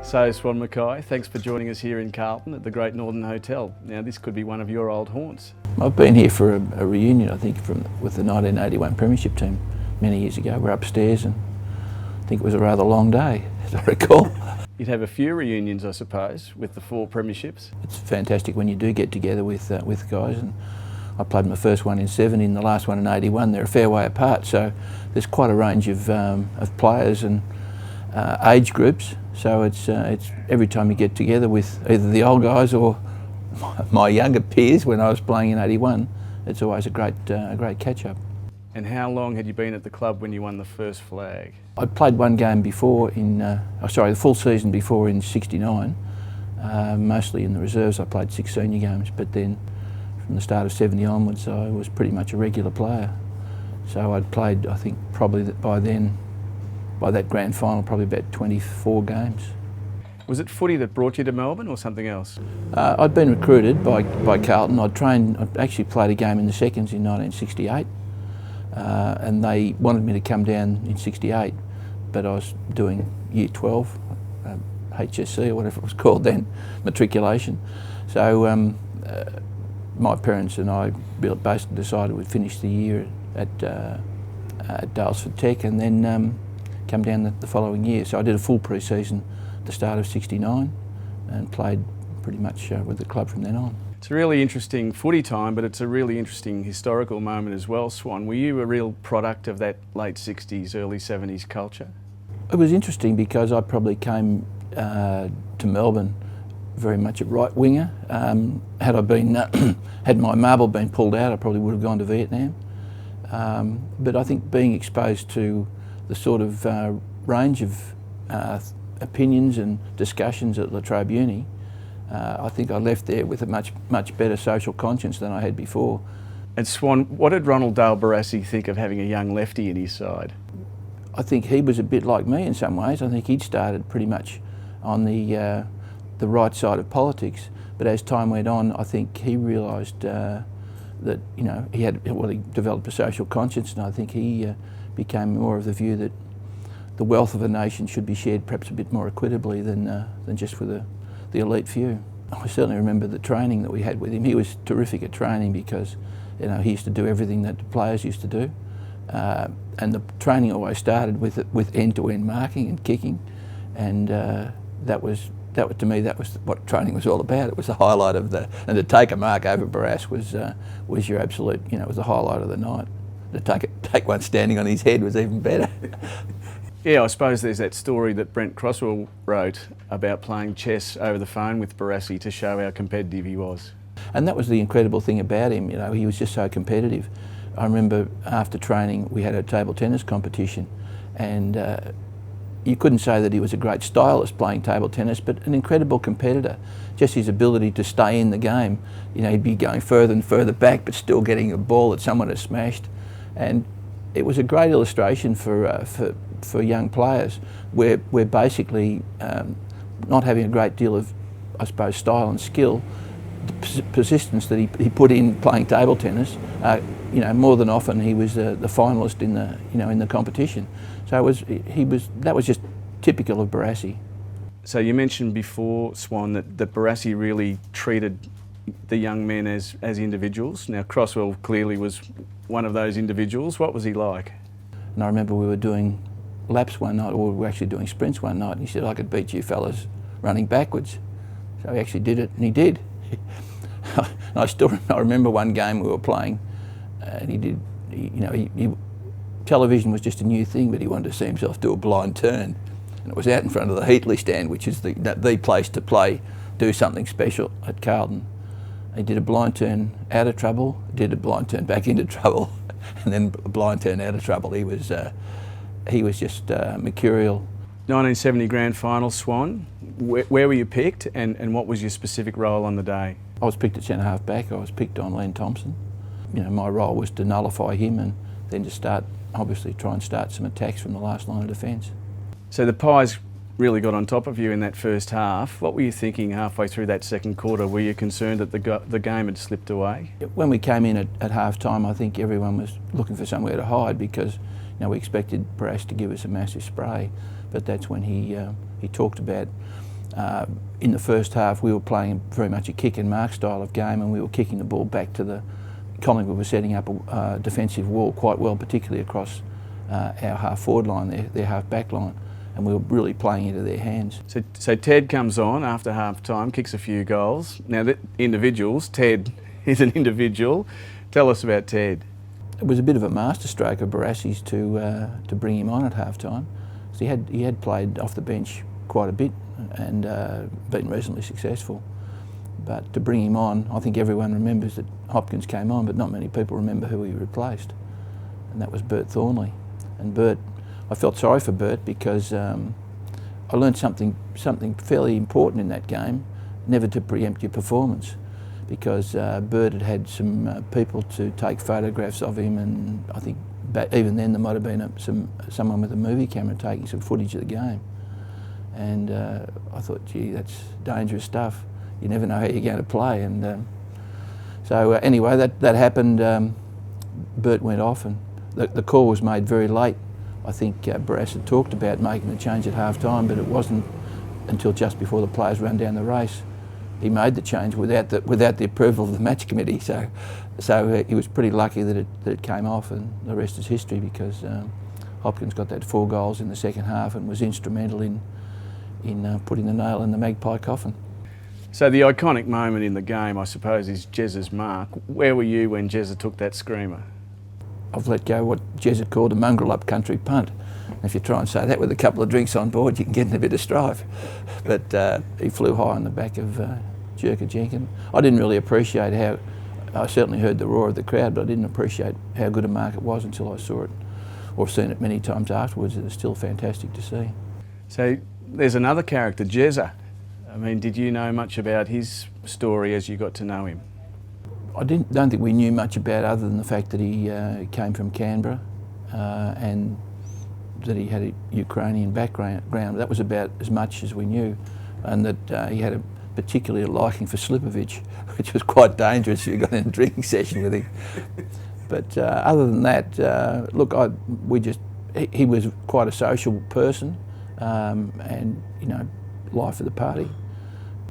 So, Swan McKay, thanks for joining us here in Carlton at the Great Northern Hotel. Now, this could be one of your old haunts. I've been here for a reunion, I think, with the 1981 premiership team many years ago. We're upstairs and I think it was a rather long day, as I recall. You'd have a few reunions, I suppose, with the 4 premierships. It's fantastic when you do get together with guys, and I played my first one in 70 and the last one in 81. They're a fair way apart, so there's quite a range of players and age groups. So it's every time you get together with either the old guys or my younger peers when I was playing in 81, it's always a great catch-up. And how long had you been at the club when you won the first flag? I'd played one game before the full season before in 69, mostly in the reserves. I played 6 senior games, but then from the start of 70 onwards I was pretty much a regular player. So I'd played, I think, probably by that grand final, probably about 24 games. Was it footy that brought you to Melbourne or something else? I'd been recruited by Carlton. I'd actually played a game in the seconds in 1968, and they wanted me to come down in 68, but I was doing year 12, HSC or whatever it was called then, matriculation. So my parents and I basically decided we'd finish the year at Daylesford Tech and then come down the following year. So I did a full pre-season at the start of 69 and played pretty much with the club from then on. It's a really interesting footy time, but it's a really interesting historical moment as well, Swan. Were you a real product of that late 60s, early 70s culture? It was interesting because I probably came to Melbourne very much a right winger. Had I been, had my marble been pulled out, I probably would have gone to Vietnam. But I think being exposed to the sort of range of opinions and discussions at La Trobe Uni, I think I left there with a much better social conscience than I had before. And Swan, what did Ronald Dale Barassi think of having a young lefty in his side? I think he was a bit like me in some ways. I think he'd started pretty much on the right side of politics, but as time went on, I think he realised that he developed a social conscience, and I think he became more of the view that the wealth of a nation should be shared perhaps a bit more equitably than just for the elite few. I certainly remember the training that we had with him. He was terrific at training because he used to do everything that the players used to do, and the training always started with end-to-end marking and kicking, and to me that was what training was all about. It was the highlight of and to take a mark over Barassi was your absolute, it was the highlight of the night. To take one standing on his head was even better. Yeah, I suppose there's that story that Brent Crosswell wrote about playing chess over the phone with Barassi to show how competitive he was. And that was the incredible thing about him, he was just so competitive. I remember after training we had a table tennis competition, and you couldn't say that he was a great stylist playing table tennis, but an incredible competitor. Just his ability to stay in the game. He'd be going further and further back but still getting a ball that someone had smashed. And it was a great illustration for young players where basically not having a great deal of, I suppose, style and skill, the persistence that he put in playing table tennis, more than often he was the finalist in the competition. So that was just typical of Barassi. So you mentioned before, Swan, that Barassi really treated the young men as individuals. Now Crosswell clearly was one of those individuals. What was he like? And I remember we were doing laps one night, or we were actually doing sprints one night, and he said, "I could beat you fellas running backwards." So he actually did it, and he did. And I remember one game we were playing, and television was just a new thing, but he wanted to see himself do a blind turn, and it was out in front of the Heatley stand, which is the place to do something special at Carlton. He did a blind turn out of trouble, did a blind turn back into trouble, and then a blind turn out of trouble. He was just mercurial. 1970 grand final, Swan. Where were you picked, and what was your specific role on the day? I was picked at centre half back. I was picked on Len Thompson. My role was to nullify him and then to try and start some attacks from the last line of defence. So the Pies really got on top of you in that first half. What were you thinking halfway through that second quarter? Were you concerned that the game had slipped away? When we came in at half time, I think everyone was looking for somewhere to hide because we expected Barassi to give us a massive spray, but that's when he talked about In the first half, we were playing very much a kick and mark style of game, and we were kicking the ball back to the... Collingwood was setting up a defensive wall quite well, particularly across our half-forward line, their half-back line, and we were really playing into their hands. So Ted comes on after half-time, kicks a few goals. Now, individuals, Ted is an individual. Tell us about Ted. It was a bit of a masterstroke of Barassi's to bring him on at half-time. So he had played off the bench quite a bit and been reasonably successful. But to bring him on, I think everyone remembers that Hopkins came on, but not many people remember who he replaced. And that was Bert Thornley. And Bert, I felt sorry for Bert because I learned something fairly important in that game, never to preempt your performance. Because Bert had some people to take photographs of him, and I think even then there might have been someone with a movie camera taking some footage of the game. And I thought, gee, that's dangerous stuff. You never know how you're going to play. And so anyway, that happened. Bert went off, and the call was made very late. I think Barassi had talked about making the change at half-time, but it wasn't until just before the players ran down the race. He made the change without the approval of the match committee. So he was pretty lucky that it came off, and the rest is history, because Hopkins got that 4 goals in the second half and was instrumental in putting the nail in the Magpie coffin. So the iconic moment in the game, I suppose, is Jezza's mark. Where were you when Jezza took that screamer? I've let go what Jezza called a mongrel up-country punt. And if you try and say that with a couple of drinks on board, you can get in a bit of strife. But he flew high on the back of Jezza Jenkins. I didn't really appreciate how... I certainly heard the roar of the crowd, but I didn't appreciate how good a mark it was until I saw it, or seen it many times afterwards. It was still fantastic to see. So there's another character, Jezza. I mean, did you know much about his story as you got to know him? I don't think we knew much about, other than the fact that he came from Canberra and that he had a Ukrainian background. That was about as much as we knew, and that he had a particular liking for Slipovich, which was quite dangerous if you got in a drinking session with him. But other than that, look, he was quite a social person, and life of the party.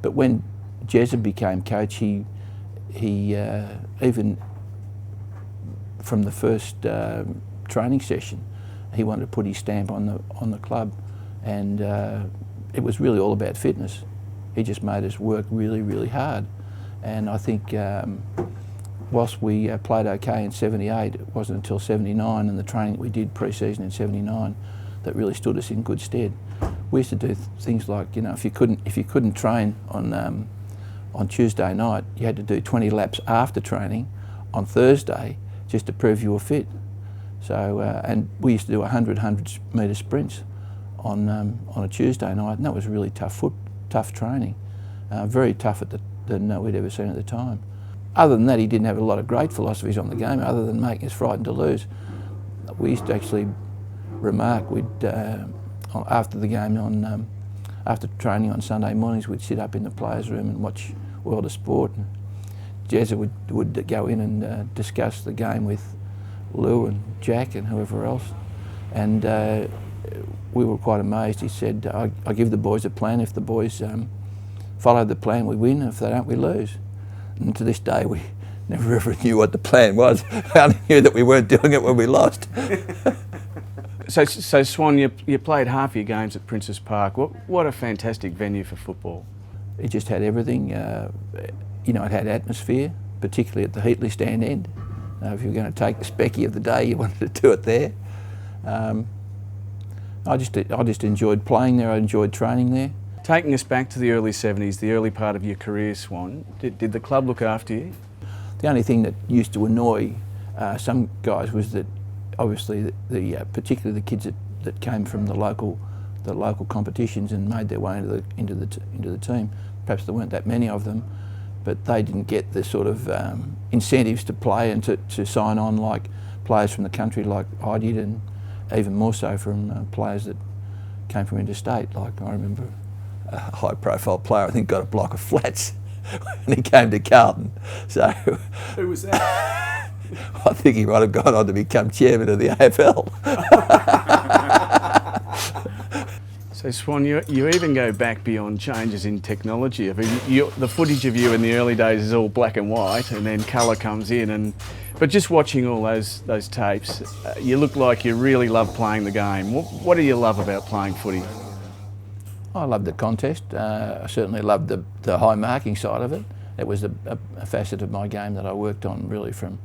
But when Jezza became coach, he even from the first training session, he wanted to put his stamp on the club, and it was really all about fitness. He just made us work really, really hard, and I think whilst we played okay in '78, it wasn't until '79 and the training that we did pre-season in '79 that really stood us in good stead. We used to do things like, if you couldn't train on Tuesday night, you had to do 20 laps after training on Thursday just to prove you were fit. So and we used to do 100 metre sprints on a Tuesday night, and that was really tough training, very tougher than we'd ever seen at the time. Other than that, he didn't have a lot of great philosophies on the game, other than making us frightened to lose. We used to actually remark, after the game, after training on Sunday mornings, we'd sit up in the players' room and watch World of Sport. And Jezza would go in and discuss the game with Lou and Jack and whoever else. And we were quite amazed. He said, I give the boys a plan. If the boys follow the plan, we win. If they don't, we lose. And to this day, we never ever knew what the plan was. I only knew that we weren't doing it when we lost. So Swan, you played half your games at Princes Park. What a fantastic venue for football. It just had everything. It had atmosphere, particularly at the Heatley stand end. If you were going to take the specky of the day, you wanted to do it there. I just enjoyed playing there. I enjoyed training there. Taking us back to the early '70s, the early part of your career, Swan, did the club look after you? The only thing that used to annoy some guys was that, obviously, particularly the kids that came from the local competitions and made their way into the team. Perhaps there weren't that many of them, but they didn't get the sort of incentives to play and to sign on like players from the country like I did, and even more so from players that came from interstate. Like, I remember a high-profile player, I think, got a block of flats when he came to Carlton. So who was that? I think he might have gone on to become chairman of the AFL. So Swan, you even go back beyond changes in technology. I mean, the footage of you in the early days is all black and white, and then colour comes in. But just watching all those tapes, you look like you really love playing the game. What do you love about playing footy? I loved the contest. I certainly loved the high marking side of it. It was a facet of my game that I worked on really from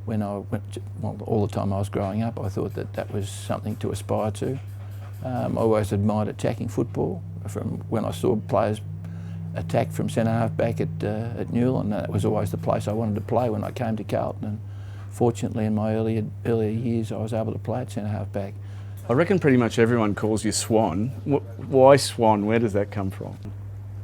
when all the time I was growing up. I thought that was something to aspire to. I always admired attacking football from when I saw players attack from centre half back at Newell, and that was always the place I wanted to play when I came to Carlton. And fortunately, in my earlier years, I was able to play at centre half back. I reckon pretty much everyone calls you Swan. Why Swan? Where does that come from?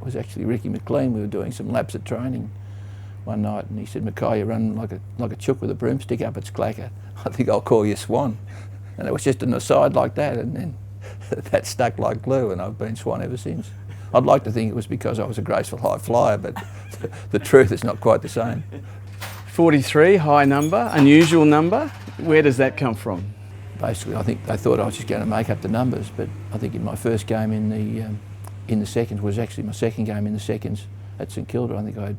It was actually Ricky McLean. We were doing some laps of training one night, and he said, "McKay, you run like a chook with a broomstick up its clacker. I think I'll call you Swan." And it was just an aside like that, and then that stuck like glue, and I've been Swan ever since. I'd like to think it was because I was a graceful high flyer, but the truth is not quite the same. 43, high number, unusual number. Where does that come from? Basically, I think they thought I was just going to make up the numbers, but I think in my first game in the seconds was actually my second game in the seconds at St Kilda. I think I had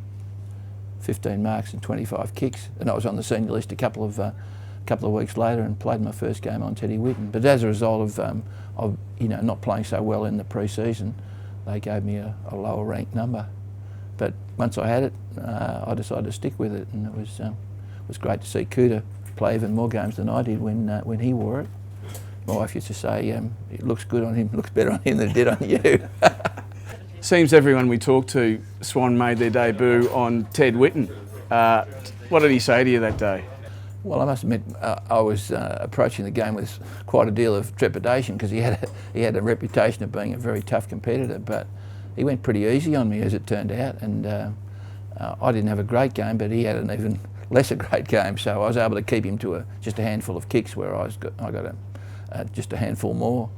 15 marks and 25 kicks, and I was on the senior list a couple of weeks later and played my first game on Teddy Whitten. But as a result of not playing so well in the pre-season, they gave me a lower ranked number. But once I had it, I decided to stick with it, and it was great to see Kuda play even more games than I did when he wore it. My wife used to say, it looks good on him, looks better on him than it did on you. Seems everyone we talked to, Swan made their debut on Ted Whitten. What did he say to you that day? Well, I must admit, I was approaching the game with quite a deal of trepidation because he had a reputation of being a very tough competitor, but he went pretty easy on me as it turned out, and I didn't have a great game, but he had an even less a great game, so I was able to keep him to just a handful of kicks where I got just a handful more.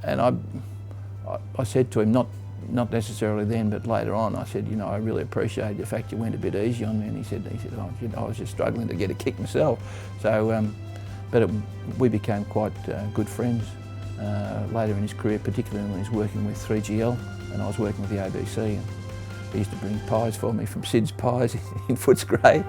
And I said to him, not necessarily then, but later on, I said, I really appreciate the fact you went a bit easy on me. And he said, I was just struggling to get a kick myself. So, we became quite good friends later in his career, particularly when he was working with 3GL and I was working with the ABC. And he used to bring pies for me from Sid's Pies in Footscray.